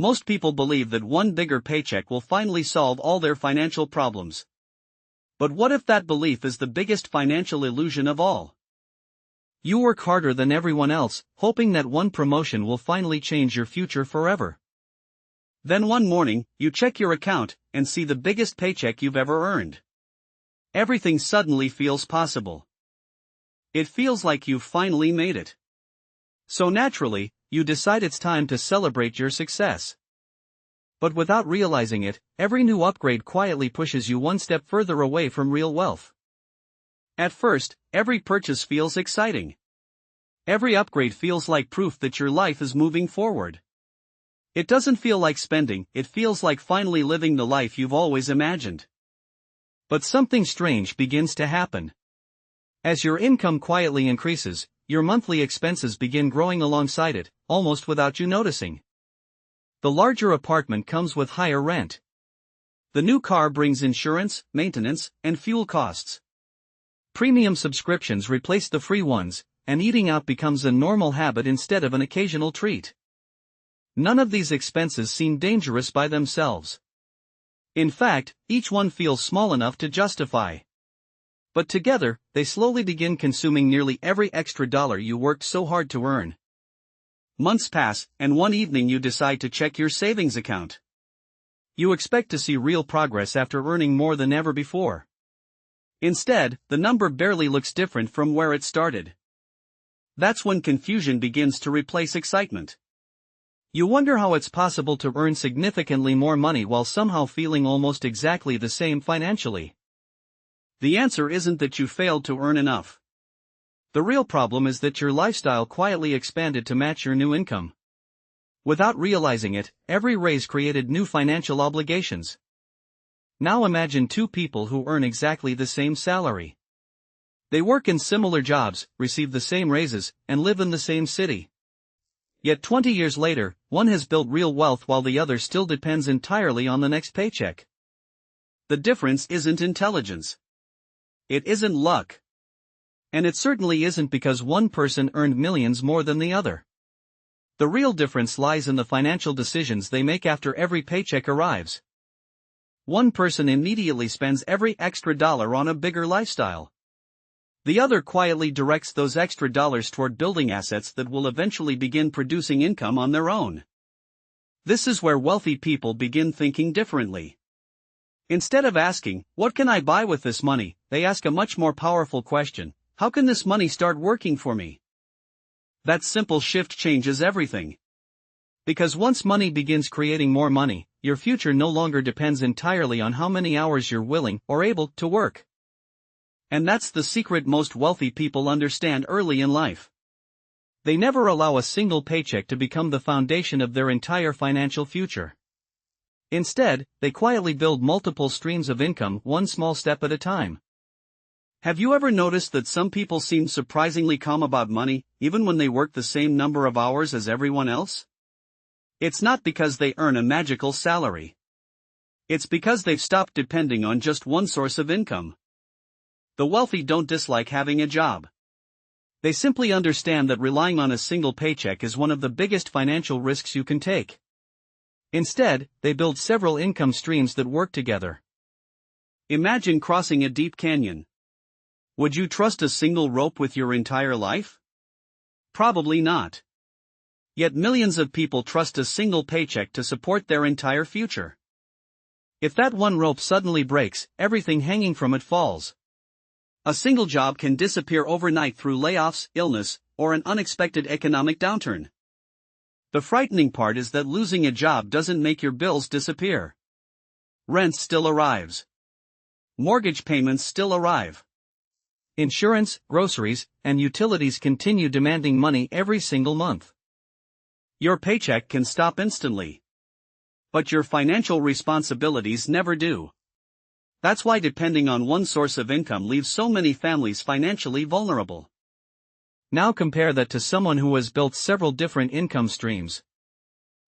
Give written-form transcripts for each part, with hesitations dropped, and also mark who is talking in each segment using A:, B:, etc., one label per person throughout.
A: Most people believe that one bigger paycheck will finally solve all their financial problems. But what if that belief is the biggest financial illusion of all? You work harder than everyone else, hoping that one promotion will finally change your future forever. Then one morning, you check your account and see the biggest paycheck you've ever earned. Everything suddenly feels possible. It feels like you've finally made it. So naturally, you decide it's time to celebrate your success. But without realizing it, every new upgrade quietly pushes you one step further away from real wealth. At first, every purchase feels exciting. Every upgrade feels like proof that your life is moving forward. It doesn't feel like spending, it feels like finally living the life you've always imagined. But something strange begins to happen. As your income quietly increases, your monthly expenses begin growing alongside it, almost without you noticing. The larger apartment comes with higher rent. The new car brings insurance, maintenance, and fuel costs. Premium subscriptions replace the free ones, and eating out becomes a normal habit instead of an occasional treat. None of these expenses seem dangerous by themselves. In fact, each one feels small enough to justify. But together, they slowly begin consuming nearly every extra dollar you worked so hard to earn. Months pass, and one evening you decide to check your savings account. You expect to see real progress after earning more than ever before. Instead, the number barely looks different from where it started. That's when confusion begins to replace excitement. You wonder how it's possible to earn significantly more money while somehow feeling almost exactly the same financially. The answer isn't that you failed to earn enough. The real problem is that your lifestyle quietly expanded to match your new income. Without realizing it, every raise created new financial obligations. Now imagine two people who earn exactly the same salary. They work in similar jobs, receive the same raises, and live in the same city. Yet 20 years later, one has built real wealth while the other still depends entirely on the next paycheck. The difference isn't intelligence. It isn't luck. And it certainly isn't because one person earned millions more than the other. The real difference lies in the financial decisions they make after every paycheck arrives. One person immediately spends every extra dollar on a bigger lifestyle. The other quietly directs those extra dollars toward building assets that will eventually begin producing income on their own. This is where wealthy people begin thinking differently. Instead of asking, "What can I buy with this money?" they ask a much more powerful question: "How can this money start working for me?" That simple shift changes everything. Because once money begins creating more money, your future no longer depends entirely on how many hours you're willing or able to work. And that's the secret most wealthy people understand early in life. They never allow a single paycheck to become the foundation of their entire financial future. Instead, they quietly build multiple streams of income one small step at a time. Have you ever noticed that some people seem surprisingly calm about money, even when they work the same number of hours as everyone else? It's not because they earn a magical salary. It's because they've stopped depending on just one source of income. The wealthy don't dislike having a job. They simply understand that relying on a single paycheck is one of the biggest financial risks you can take. Instead, they build several income streams that work together. Imagine crossing a deep canyon. Would you trust a single rope with your entire life? Probably not. Yet millions of people trust a single paycheck to support their entire future. If that one rope suddenly breaks, everything hanging from it falls. A single job can disappear overnight through layoffs, illness, or an unexpected economic downturn. The frightening part is that losing a job doesn't make your bills disappear. Rent still arrives. Mortgage payments still arrive. Insurance, groceries, and utilities continue demanding money every single month. Your paycheck can stop instantly. But your financial responsibilities never do. That's why depending on one source of income leaves so many families financially vulnerable. Now compare that to someone who has built several different income streams.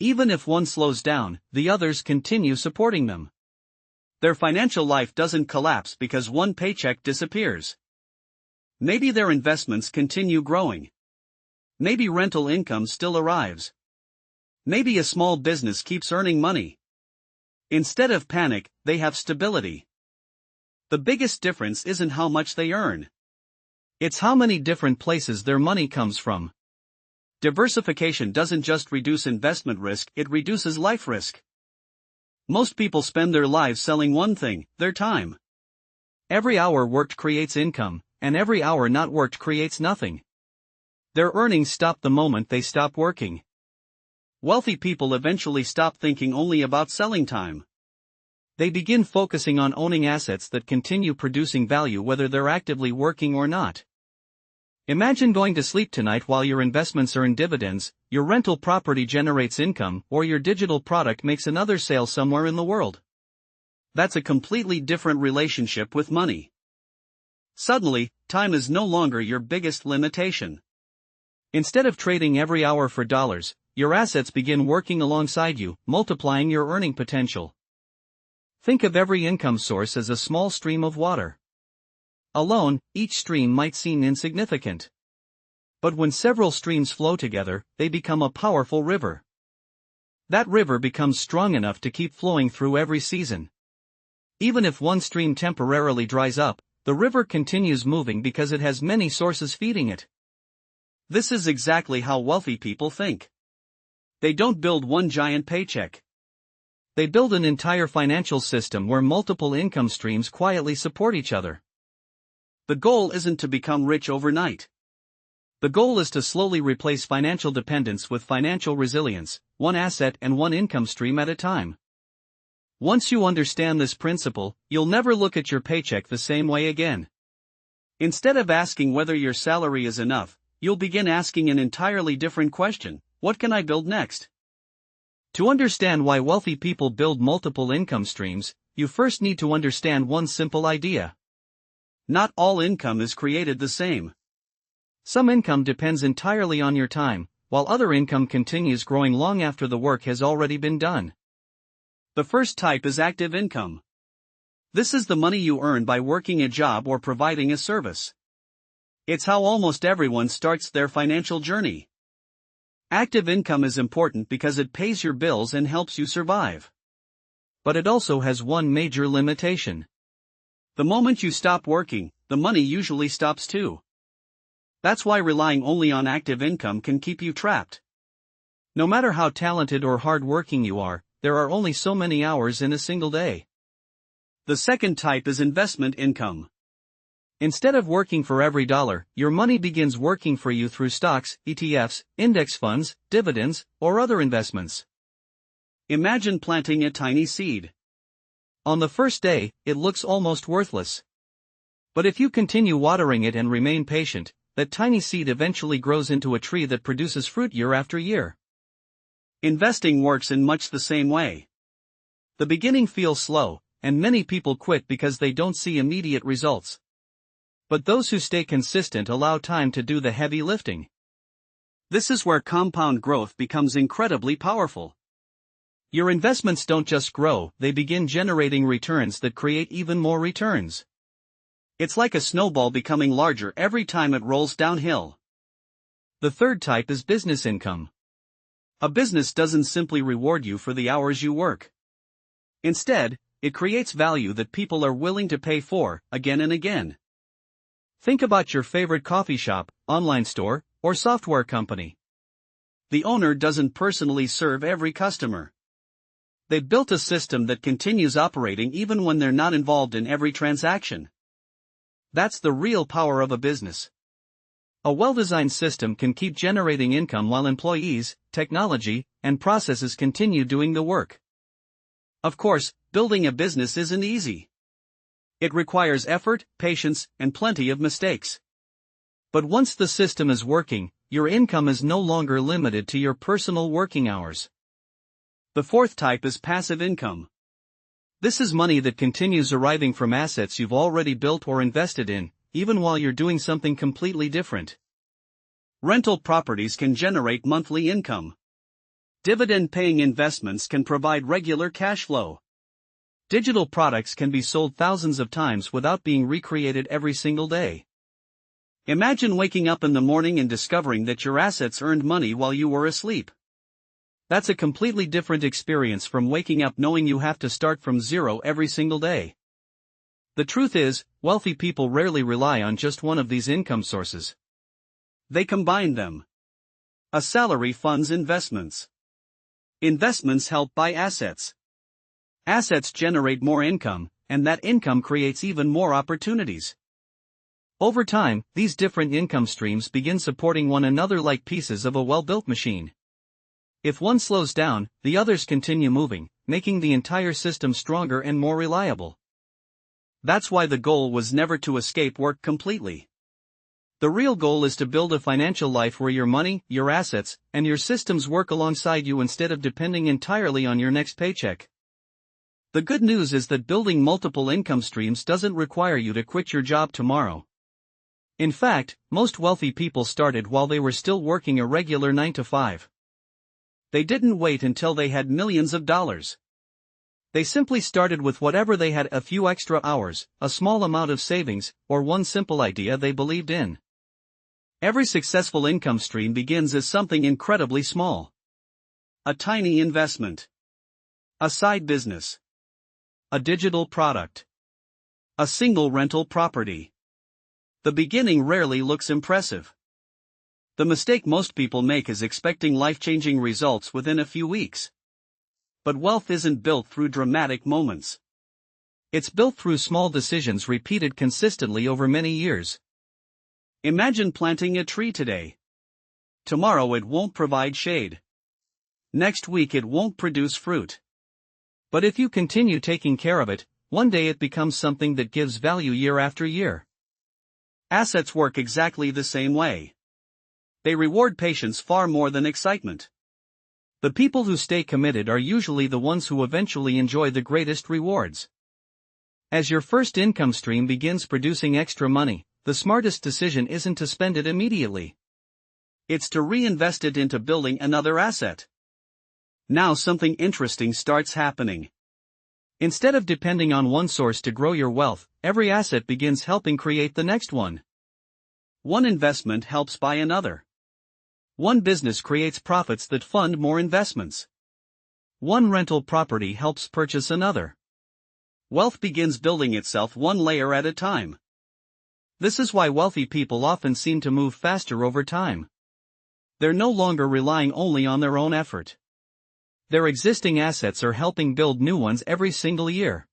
A: Even if one slows down, the others continue supporting them. Their financial life doesn't collapse because one paycheck disappears. Maybe their investments continue growing. Maybe rental income still arrives. Maybe a small business keeps earning money. Instead of panic, they have stability. The biggest difference isn't how much they earn. It's how many different places their money comes from. Diversification doesn't just reduce investment risk, it reduces life risk. Most people spend their lives selling one thing, their time. Every hour worked creates income, and every hour not worked creates nothing. Their earnings stop the moment they stop working. Wealthy people eventually stop thinking only about selling time. They begin focusing on owning assets that continue producing value whether they're actively working or not. Imagine going to sleep tonight while your investments earn dividends, your rental property generates income, or your digital product makes another sale somewhere in the world. That's a completely different relationship with money. Suddenly, time is no longer your biggest limitation. Instead of trading every hour for dollars, your assets begin working alongside you, multiplying your earning potential. Think of every income source as a small stream of water. Alone, each stream might seem insignificant. But when several streams flow together, they become a powerful river. That river becomes strong enough to keep flowing through every season. Even if one stream temporarily dries up, the river continues moving because it has many sources feeding it. This is exactly how wealthy people think. They don't build one giant paycheck. They build an entire financial system where multiple income streams quietly support each other. The goal isn't to become rich overnight. The goal is to slowly replace financial dependence with financial resilience, one asset and one income stream at a time. Once you understand this principle, you'll never look at your paycheck the same way again. Instead of asking whether your salary is enough, you'll begin asking an entirely different question: what can I build next? To understand why wealthy people build multiple income streams, you first need to understand one simple idea. Not all income is created the same. Some income depends entirely on your time, while other income continues growing long after the work has already been done. The first type is active income. This is the money you earn by working a job or providing a service. It's how almost everyone starts their financial journey. Active income is important because it pays your bills and helps you survive. But it also has one major limitation. The moment you stop working, the money usually stops too. That's why relying only on active income can keep you trapped. No matter how talented or hard-working you are, there are only so many hours in a single day. The second type is investment income. Instead of working for every dollar, your money begins working for you through stocks, ETFs, index funds, dividends, or other investments. Imagine planting a tiny seed. On the first day, it looks almost worthless. But if you continue watering it and remain patient, that tiny seed eventually grows into a tree that produces fruit year after year. Investing works in much the same way. The beginning feels slow, and many people quit because they don't see immediate results. But those who stay consistent allow time to do the heavy lifting. This is where compound growth becomes incredibly powerful. Your investments don't just grow, they begin generating returns that create even more returns. It's like a snowball becoming larger every time it rolls downhill. The third type is business income. A business doesn't simply reward you for the hours you work. Instead, it creates value that people are willing to pay for, again and again. Think about your favorite coffee shop, online store, or software company. The owner doesn't personally serve every customer. They've built a system that continues operating even when they're not involved in every transaction. That's the real power of a business. A well-designed system can keep generating income while employees, technology, and processes continue doing the work. Of course, building a business isn't easy. It requires effort, patience, and plenty of mistakes. But once the system is working, your income is no longer limited to your personal working hours. The fourth type is passive income. This is money that continues arriving from assets you've already built or invested in, even while you're doing something completely different. Rental properties can generate monthly income. Dividend-paying investments can provide regular cash flow. Digital products can be sold thousands of times without being recreated every single day. Imagine waking up in the morning and discovering that your assets earned money while you were asleep. That's a completely different experience from waking up knowing you have to start from zero every single day. The truth is, wealthy people rarely rely on just one of these income sources. They combine them. A salary funds investments. Investments help buy assets. Assets generate more income, and that income creates even more opportunities. Over time, these different income streams begin supporting one another like pieces of a well-built machine. If one slows down, the others continue moving, making the entire system stronger and more reliable. That's why the goal was never to escape work completely. The real goal is to build a financial life where your money, your assets, and your systems work alongside you instead of depending entirely on your next paycheck. The good news is that building multiple income streams doesn't require you to quit your job tomorrow. In fact, most wealthy people started while they were still working a regular 9 to 5. They didn't wait until they had millions of dollars. They simply started with whatever they had: a few extra hours, a small amount of savings, or one simple idea they believed in. Every successful income stream begins as something incredibly small. A tiny investment. A side business. A digital product. A single rental property. The beginning rarely looks impressive. The mistake most people make is expecting life-changing results within a few weeks. But wealth isn't built through dramatic moments. It's built through small decisions repeated consistently over many years. Imagine planting a tree today. Tomorrow it won't provide shade. Next week it won't produce fruit. But if you continue taking care of it, one day it becomes something that gives value year after year. Assets work exactly the same way. They reward patience far more than excitement. The people who stay committed are usually the ones who eventually enjoy the greatest rewards. As your first income stream begins producing extra money, the smartest decision isn't to spend it immediately. It's to reinvest it into building another asset. Now something interesting starts happening. Instead of depending on one source to grow your wealth, every asset begins helping create the next one. One investment helps buy another. One business creates profits that fund more investments. One rental property helps purchase another. Wealth begins building itself one layer at a time. This is why wealthy people often seem to move faster over time. They're no longer relying only on their own effort. Their existing assets are helping build new ones every single year.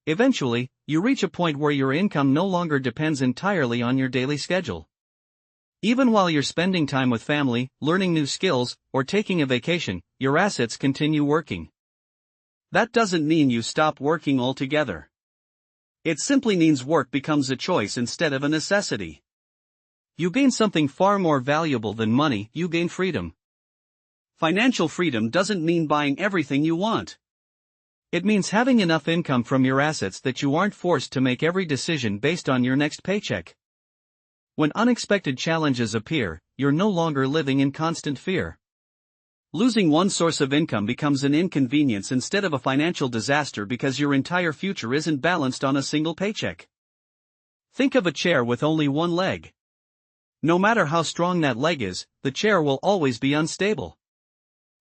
A: Eventually, you reach a point where your income no longer depends entirely on your daily schedule. Even while you're spending time with family, learning new skills, or taking a vacation, your assets continue working. That doesn't mean you stop working altogether. It simply means work becomes a choice instead of a necessity. You gain something far more valuable than money: you gain freedom. Financial freedom doesn't mean buying everything you want. It means having enough income from your assets that you aren't forced to make every decision based on your next paycheck. When unexpected challenges appear, you're no longer living in constant fear. Losing one source of income becomes an inconvenience instead of a financial disaster because your entire future isn't balanced on a single paycheck. Think of a chair with only one leg. No matter how strong that leg is, the chair will always be unstable.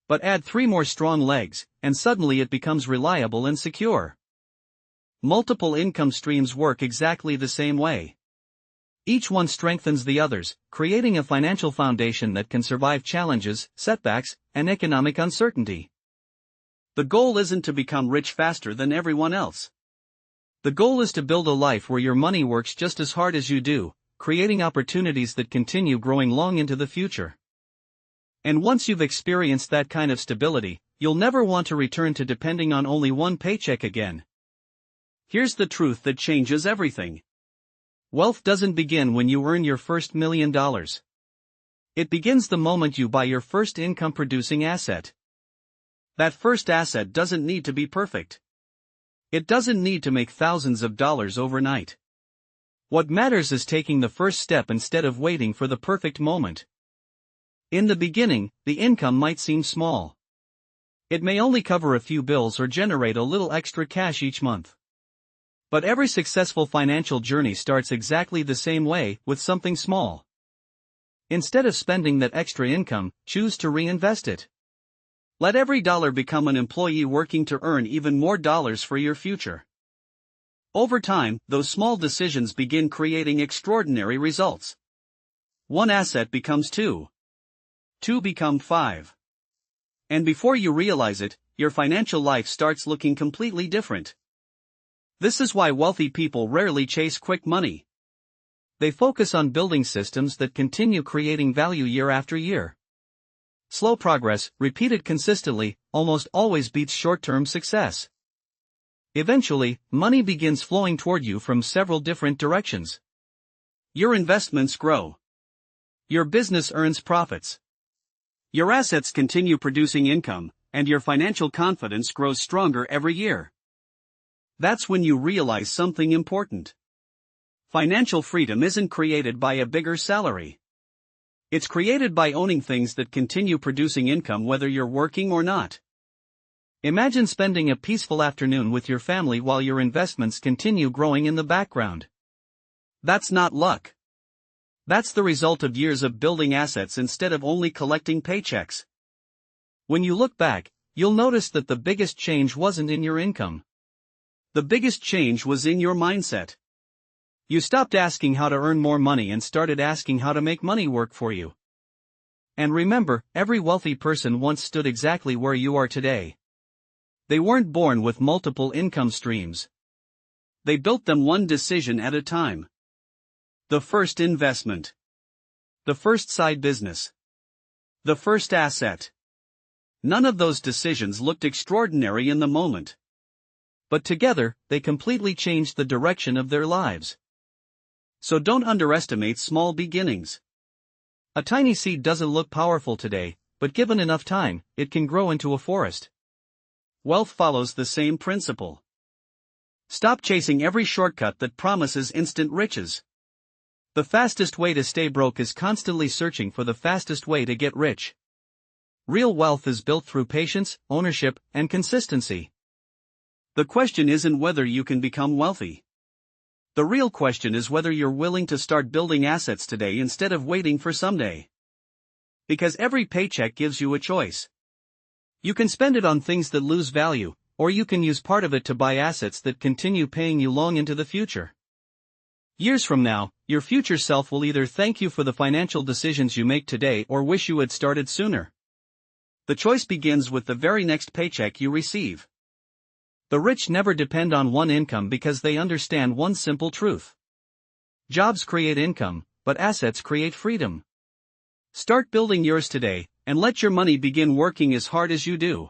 A: But add 3 more strong legs, and suddenly it becomes reliable and secure. Multiple income streams work exactly the same way. Each one strengthens the others, creating a financial foundation that can survive challenges, setbacks, and economic uncertainty. The goal isn't to become rich faster than everyone else. The goal is to build a life where your money works just as hard as you do, creating opportunities that continue growing long into the future. And once you've experienced that kind of stability, you'll never want to return to depending on only one paycheck again. Here's the truth that changes everything. Wealth doesn't begin when you earn your first $1 million. It begins the moment you buy your first income-producing asset. That first asset doesn't need to be perfect. It doesn't need to make thousands of dollars overnight. What matters is taking the first step instead of waiting for the perfect moment. In the beginning, the income might seem small. It may only cover a few bills or generate a little extra cash each month. But every successful financial journey starts exactly the same way, with something small. Instead of spending that extra income, choose to reinvest it. Let every dollar become an employee working to earn even more dollars for your future. Over time, those small decisions begin creating extraordinary results. One asset becomes two. Two become five. And before you realize it, your financial life starts looking completely different. This is why wealthy people rarely chase quick money. They focus on building systems that continue creating value year after year. Slow progress, repeated consistently, almost always beats short-term success. Eventually, money begins flowing toward you from several different directions. Your investments grow. Your business earns profits. Your assets continue producing income, and your financial confidence grows stronger every year. That's when you realize something important. Financial freedom isn't created by a bigger salary. It's created by owning things that continue producing income whether you're working or not. Imagine spending a peaceful afternoon with your family while your investments continue growing in the background. That's not luck. That's the result of years of building assets instead of only collecting paychecks. When you look back, you'll notice that the biggest change wasn't in your income. The biggest change was in your mindset. You stopped asking how to earn more money and started asking how to make money work for you. And remember, every wealthy person once stood exactly where you are today. They weren't born with multiple income streams. They built them one decision at a time. The first investment. The first side business. The first asset. None of those decisions looked extraordinary in the moment. But together, they completely changed the direction of their lives. So don't underestimate small beginnings. A tiny seed doesn't look powerful today, but given enough time, it can grow into a forest. Wealth follows the same principle. Stop chasing every shortcut that promises instant riches. The fastest way to stay broke is constantly searching for the fastest way to get rich. Real wealth is built through patience, ownership, and consistency. The question isn't whether you can become wealthy. The real question is whether you're willing to start building assets today instead of waiting for someday. Because every paycheck gives you a choice. You can spend it on things that lose value, or you can use part of it to buy assets that continue paying you long into the future. Years from now, your future self will either thank you for the financial decisions you make today or wish you had started sooner. The choice begins with the very next paycheck you receive. The rich never depend on one income because they understand one simple truth. Jobs create income, but assets create freedom. Start building yours today, and let your money begin working as hard as you do.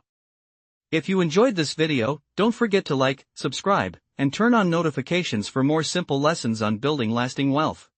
A: If you enjoyed this video, don't forget to like, subscribe, and turn on notifications for more simple lessons on building lasting wealth.